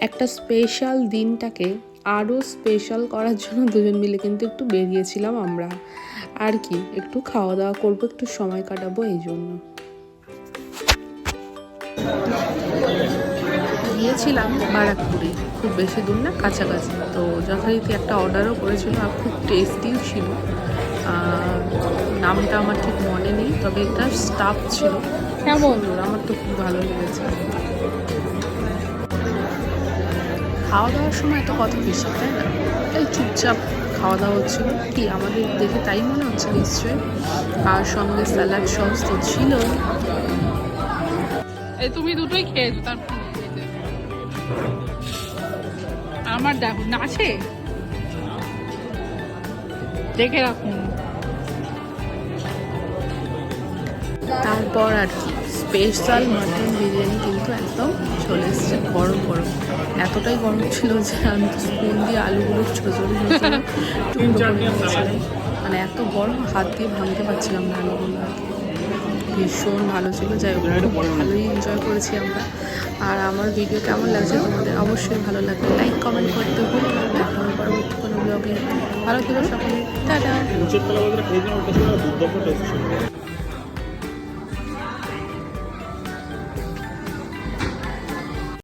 একটা স্পেশাল দিনটাকে আরও স্পেশাল করার জন্য দুজন মিলে কিন্তু একটু বেরিয়েছিলাম আমরা। আর কি, একটু খাওয়া দাওয়া করবো, একটু সময় কাটাবো, এই জন্য গিয়েছিলাম বারাকপুরে। খুব বেশি দূর না, কাছাকাছি। তো যথারীতি একটা অর্ডারও করেছিল আর খুব টেস্টিও ছিল। নামটা আমার ঠিক মনে নেই, তবে এটা স্টাফ ছিল। কেমন, আমার তো খুব ভালো লেগেছে। খাওয়া দাওয়ার সময় তো কত বেশি, তাই না? এই চুপচাপ খাওয়া দাওয়া হচ্ছিল, কি আমাদের দেখে তাই মনে হচ্ছে নিশ্চয়ই। আর সঙ্গে স্যালাড সস তো ছিল। এই তুমি দুটোই খেয়েছো, তারপর আমার দেখো নাচে, দেখে রাখুন। তারপর আর কি, স্পেশাল মাটন বিরিয়ানি কিন্তু একদম চলে এসছে গরম গরম। এতটাই গরম ছিল যে আমি তো স্পুন দিয়ে আলুগুলো ছোটো ছোটো টুকরো করে নিয়েছিলাম। মানে এত গরম, হাত দিয়ে ভাঙতে পারছিলাম না আলুগুলো আর কি। ভীষণ ভালো ছিল। যাই হোক, খুব ভালোই এনজয় করেছি আমরা। আর আমার ভিডিও কেমন লাগছে তোমাদের অবশ্যই ভালো লাগবে, লাইক কমেন্ট করতে ভুলো না। দেখা হবে পরবর্তী কোনো ব্লগে। ভালো থেকো সকলে, টাটা।